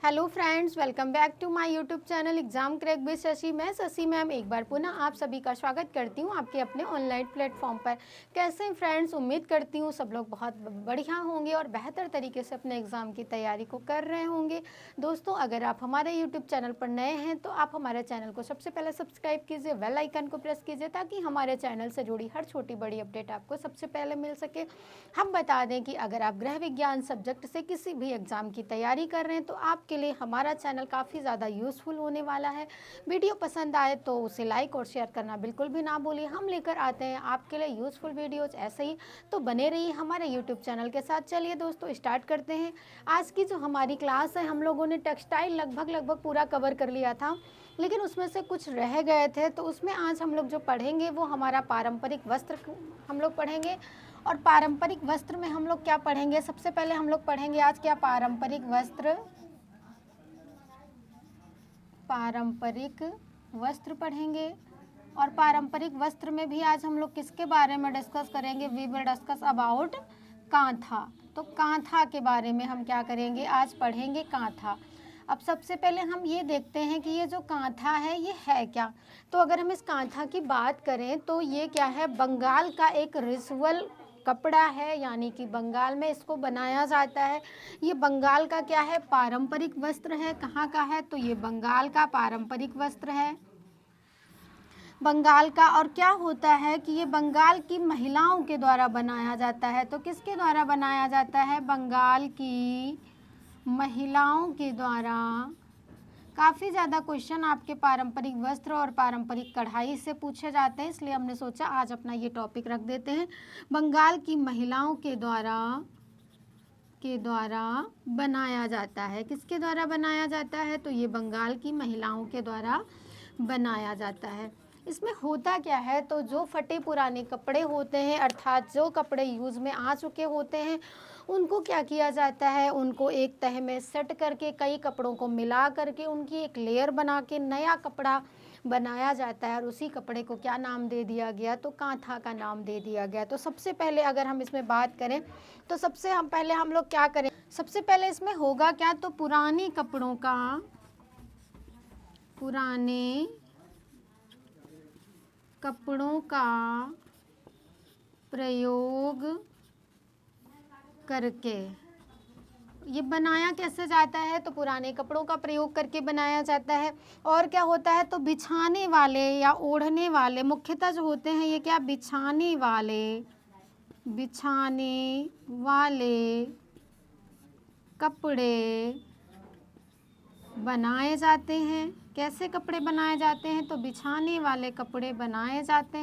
Hello friends, welcome back to my YouTube channel exam crack with Shashi. मैं Shashi ma'am एक बार पुनः आप सभी का स्वागत करती हूँ आपके अपने ऑनलाइन प्लेटफॉर्म पर। कैसे हैं फ्रेंड्स? उम्मीद करती हूँ सब लोग बहुत बढ़िया होंगे और बेहतर तरीके से अपने एग्ज़ाम की तैयारी को कर रहे होंगे। दोस्तों, अगर आप हमारे यूट्यूब चैनल पर नए हैं तो आप हमारे चैनल को सबसे पहले सब्सक्राइब कीजिए, बेल आइकन को प्रेस कीजिए ताकि हमारे चैनल से जुड़ी हर छोटी बड़ी अपडेट आपको सबसे पहले मिल सके। हम बता दें कि अगर आप गृह विज्ञान सब्जेक्ट से किसी भी एग्ज़ाम की तैयारी कर रहे हैं तो आपके लिए हमारा चैनल काफ़ी ज़्यादा यूज़फुल होने वाला है। वीडियो पसंद आए तो उसे लाइक और शेयर करना बिल्कुल भी ना भूलिए। हम लेकर आते हैं आपके लिए यूज़फुल वीडियोज ऐसे ही, तो बने रहिए हमारे यूट्यूब चैनल के साथ। चलिए दोस्तों, स्टार्ट करते हैं। आज की जो हमारी क्लास है, हम लोगों ने टेक्सटाइल लगभग पूरा कवर कर लिया था, लेकिन उसमें से कुछ रह गए थे, तो उसमें आज हम लोग जो पढ़ेंगे वो हमारा पारंपरिक वस्त्र हम लोग पढ़ेंगे। और पारंपरिक वस्त्र में हम लोग क्या पढ़ेंगे? सबसे पहले हम लोग पढ़ेंगे आज क्या? पारंपरिक वस्त्र पढ़ेंगे। और पारंपरिक वस्त्र में भी आज हम लोग किसके बारे में डिस्कस करेंगे? We will discuss about Kantha. तो कांथा के बारे में हम क्या करेंगे? आज पढ़ेंगे कांथा। अब सबसे पहले हम ये देखते हैं कि ये जो कांथा है ये है क्या। तो अगर हम इस कांथा की बात करें तो ये क्या है? बंगाल का एक रिचुअल कपड़ा है, यानी कि बंगाल में इसको बनाया जाता है। ये बंगाल का क्या है? पारंपरिक वस्त्र है। कहाँ का है? तो ये बंगाल का पारंपरिक वस्त्र है, बंगाल का। और क्या होता है कि ये बंगाल की महिलाओं के द्वारा बनाया जाता है। तो किसके द्वारा बनाया जाता है? बंगाल की महिलाओं के द्वारा। काफ़ी ज़्यादा क्वेश्चन आपके पारंपरिक वस्त्र और पारंपरिक कढ़ाई से पूछे जाते हैं, इसलिए हमने सोचा आज अपना ये टॉपिक रख देते हैं। बंगाल की महिलाओं के द्वारा बनाया जाता है। किसके द्वारा बनाया जाता है? तो ये बंगाल की महिलाओं के द्वारा बनाया जाता है। इसमें होता क्या है? तो जो फटे पुराने कपड़े होते हैं, अर्थात जो कपड़े यूज़ में आ चुके होते हैं, उनको क्या किया जाता है? उनको एक तह में सेट करके कई कपड़ों को मिला करके उनकी एक लेयर बना के नया कपड़ा बनाया जाता है। और उसी कपड़े को क्या नाम दे दिया गया? तो कांथा का नाम दे दिया गया। तो सबसे पहले अगर हम इसमें बात करें तो पहले हम लोग क्या करें? सबसे पहले इसमें होगा क्या? तो पुराने कपड़ों का प्रयोग करके ये बनाया कैसे जाता है? तो पुराने कपड़ों का प्रयोग करके बनाया जाता है। और क्या होता है? तो बिछाने वाले या ओढ़ने वाले मुख्यतः जो होते हैं ये क्या? बिछाने वाले कपड़े बनाए जाते हैं। कैसे कपड़े बनाए जाते हैं? तो बिछाने वाले कपड़े बनाए जाते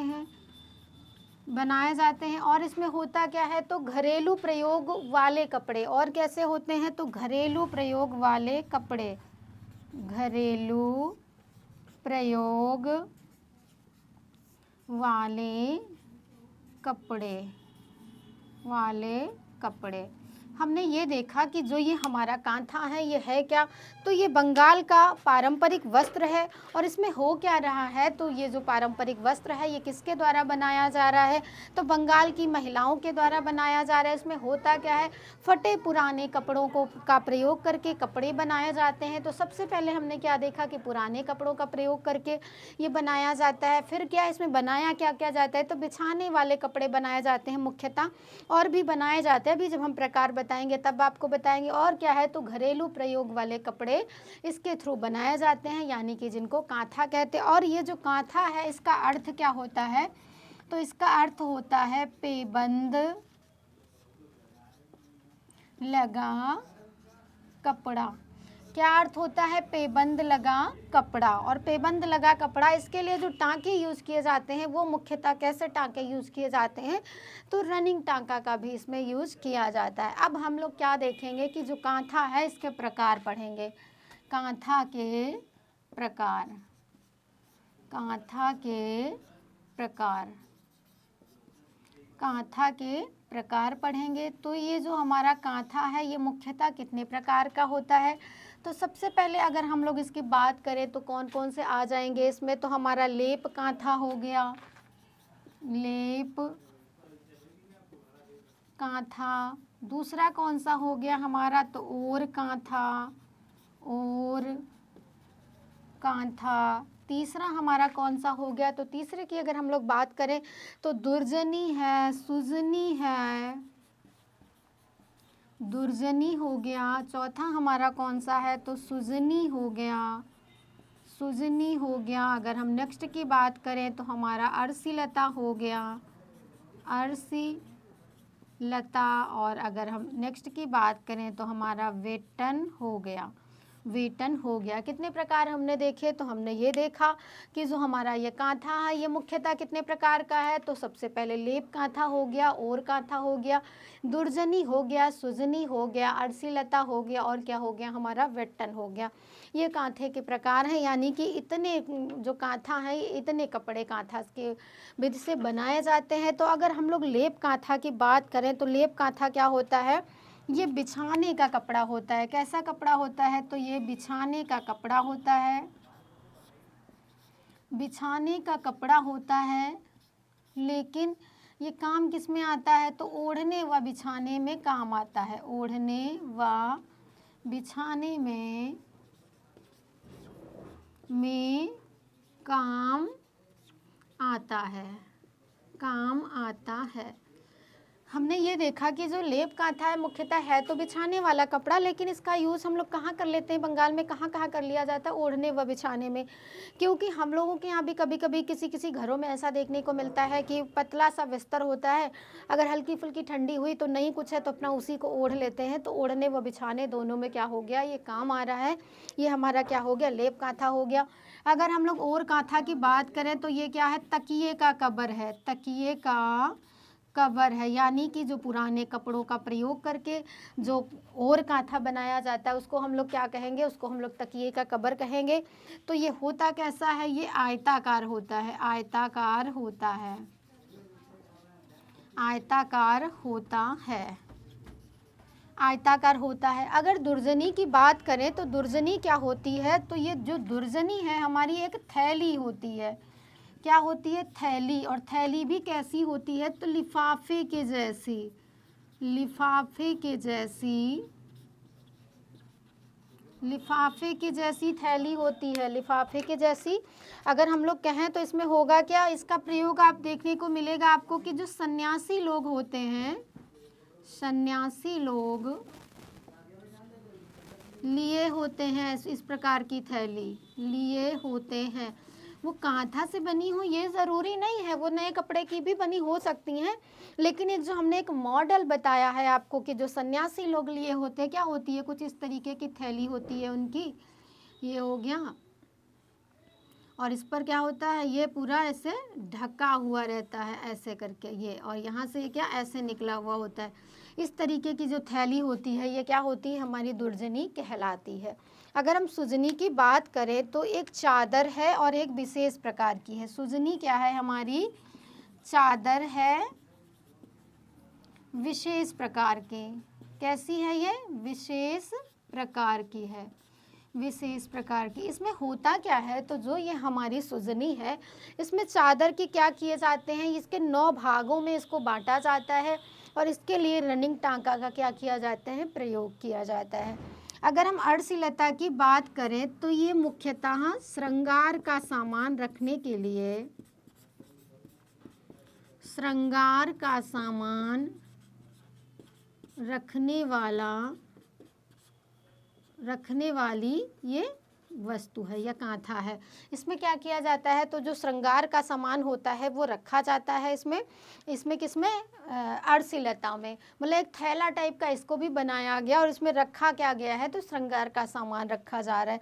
हैं। और इसमें होता क्या है? तो घरेलू प्रयोग वाले कपड़े। और कैसे होते हैं? तो घरेलू प्रयोग वाले कपड़े वाले कपड़े। हमने ये देखा कि जो ये हमारा कांथा है ये है क्या? तो ये बंगाल का पारंपरिक वस्त्र है। और इसमें हो क्या रहा है? तो ये जो पारंपरिक वस्त्र है ये किसके द्वारा बनाया जा रहा है? तो बंगाल की महिलाओं के द्वारा बनाया जा रहा है। इसमें होता क्या है? फटे पुराने कपड़ों का प्रयोग करके कपड़े बनाए जाते हैं। तो सबसे पहले हमने क्या देखा कि पुराने कपड़ों का प्रयोग करके ये बनाया जाता है। फिर क्या इसमें बनाया क्या क्या जाता है? तो बिछाने वाले कपड़े बनाए जाते हैं मुख्यतः, और भी बनाए जाते हैं। अभी जब हम प्रकार बताएंगे तब आपको बताएंगे। और क्या है? तो घरेलू प्रयोग वाले कपड़े इसके थ्रू बनाए जाते हैं, यानी कि जिनको कांथा कहते हैं। और ये जो कांथा है इसका अर्थ क्या होता है? तो इसका अर्थ होता है पेबंद लगा कपड़ा। क्या अर्थ होता है? पेबंद लगा कपड़ा। और पेबंद लगा कपड़ा, इसके लिए जो टांके यूज़ किए जाते हैं वो मुख्यतः कैसे टांके यूज़ किए जाते हैं? तो रनिंग टांका का भी इसमें यूज़ किया जाता है। अब हम लोग क्या देखेंगे कि जो कांथा है इसके प्रकार पढ़ेंगे। कांथा के प्रकार पढ़ेंगे। तो ये जो हमारा कांथा है ये मुख्यतः कितने प्रकार का होता है? तो सबसे पहले अगर हम लोग इसकी बात करें तो कौन कौन से आ जाएंगे इसमें? तो हमारा लेप कांथा हो गया, लेप कांथा। दूसरा कौन सा हो गया हमारा? तो ओर कांथा, और कांथा। तीसरा हमारा कौन सा हो गया? तो तीसरे की अगर हम लोग बात करें तो दुर्जनी है, सुजनी है, दुर्जनी हो गया। चौथा हमारा कौन सा है? तो सुजनी हो गया, सुजनी हो गया। अगर हम नेक्स्ट की बात करें तो हमारा अर्शिलता हो गया, अर्शी लता। और अगर हम नेक्स्ट की बात करें तो हमारा वेटन हो गया, वेटन हो गया। कितने प्रकार हमने देखे? तो हमने ये देखा कि जो हमारा ये कांथा है ये मुख्यतः कितने प्रकार का है। तो सबसे पहले लेप कांथा हो गया, और कांथा हो गया, दुर्जनी हो गया, सुजनी हो गया, अर्शिलता हो गया, और क्या हो गया? हमारा वेटन हो गया। ये कांथे के प्रकार हैं, यानी कि इतने जो कांथा है इतने कपड़े कांथा के विधि से बनाए जाते हैं। तो अगर हम लोग लेप कांथा की बात करें तो लेप कांथा क्या होता है? ये बिछाने का कपड़ा होता है। कैसा कपड़ा होता है? तो ये बिछाने का कपड़ा होता है, बिछाने का कपड़ा होता है। लेकिन ये काम किस में आता है? तो ओढ़ने व बिछाने में काम आता है, ओढ़ने व बिछाने में काम आता है, काम आता है। हमने ये देखा कि जो लेप कांथा है मुख्यतः है तो बिछाने वाला कपड़ा, लेकिन इसका यूज़ हम लोग कहाँ कर लेते हैं? बंगाल में कहाँ कहाँ कर लिया जाता है? ओढ़ने व बिछाने में। क्योंकि हम लोगों के यहाँ भी कभी कभी किसी किसी घरों में ऐसा देखने को मिलता है कि पतला सा बिस्तर होता है, अगर हल्की फुल्की ठंडी हुई तो नहीं कुछ है तो अपना उसी को ओढ़ लेते हैं। तो ओढ़ने व बिछाने दोनों में क्या हो गया? ये काम आ रहा है। ये हमारा क्या हो गया? लेप कांथा हो गया। अगर हम लोग और कांथा की बात करें तो ये क्या है? तकिए का कवर है, तकिए का कवर है। यानी कि जो पुराने कपड़ों का प्रयोग करके जो और कांथा बनाया जाता है उसको हम लोग क्या कहेंगे? उसको हम लोग तकिए का कवर कहेंगे। तो ये होता कैसा है? ये आयताकार होता है, आयताकार होता है, आयताकार होता है, आयताकार होता है। अगर दुर्जनी की बात करें तो दुर्जनी क्या होती है? तो ये जो दुर्जनी है हमारी एक थैली होती है। क्या होती है? थैली। और थैली भी कैसी होती है? तो लिफाफे के जैसी, लिफाफे के जैसी, लिफाफे की जैसी थैली होती है, लिफाफे के जैसी। अगर हम लोग कहें तो इसमें होगा क्या? इसका प्रयोग आप देखने को मिलेगा आपको कि जो सन्यासी लोग होते हैं, सन्यासी लोग लिए होते हैं इस प्रकार की थैली, लिए होते हैं। वो कांथा से बनी हो ये ज़रूरी नहीं है, वो नए कपड़े की भी बनी हो सकती हैं। लेकिन एक जो हमने एक मॉडल बताया है आपको कि जो सन्यासी लोग लिए होते हैं, क्या होती है? कुछ इस तरीके की थैली होती है उनकी। ये हो गया। और इस पर क्या होता है? ये पूरा ऐसे ढका हुआ रहता है ऐसे करके ये, और यहाँ से क्या ऐसे निकला हुआ होता है। इस तरीके की जो थैली होती है ये क्या होती है? हमारी दुर्जनी कहलाती है। अगर हम सुजनी की बात करें तो एक चादर है और एक विशेष प्रकार की है। सुजनी क्या है? हमारी चादर है विशेष प्रकार की। कैसी है ये? विशेष प्रकार की है, विशेष प्रकार की। इसमें होता क्या है? तो जो ये हमारी सुजनी है इसमें चादर के क्या किए जाते हैं? इसके 9 भागों में इसको बांटा जाता है और इसके लिए रनिंग टांका का क्या किया जाता है? प्रयोग किया जाता है। अगर हम अर्शिलता की बात करें तो ये मुख्यतः श्रृंगार का सामान रखने के लिए, श्रृंगार का सामान रखने वाली ये वस्तु है या कांथा है। इसमें क्या किया जाता है? तो जो श्रृंगार का सामान होता है वो रखा जाता है इसमें किसमें? अर्शिलता में। मतलब एक थैला टाइप का इसको भी बनाया गया और इसमें रखा क्या गया है? तो श्रृंगार का सामान रखा जा रहा है।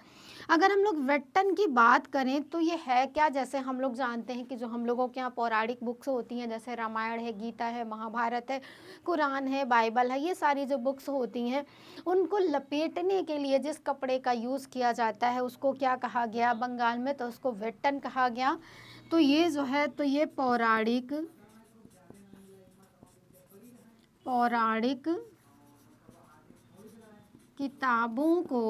अगर हम लोग वेटन की बात करें तो ये है क्या? जैसे हम लोग जानते हैं कि जो हम लोगों के यहाँ पौराणिक बुक्स होती हैं, जैसे रामायण है, गीता है, महाभारत है, कुरान है, बाइबल है, ये सारी जो बुक्स होती हैं उनको लपेटने के लिए जिस कपड़े का यूज़ किया जाता है उसको क्या कहा गया बंगाल में? तो उसको वेटन कहा गया। तो ये जो है तो ये पौराणिक किताबों को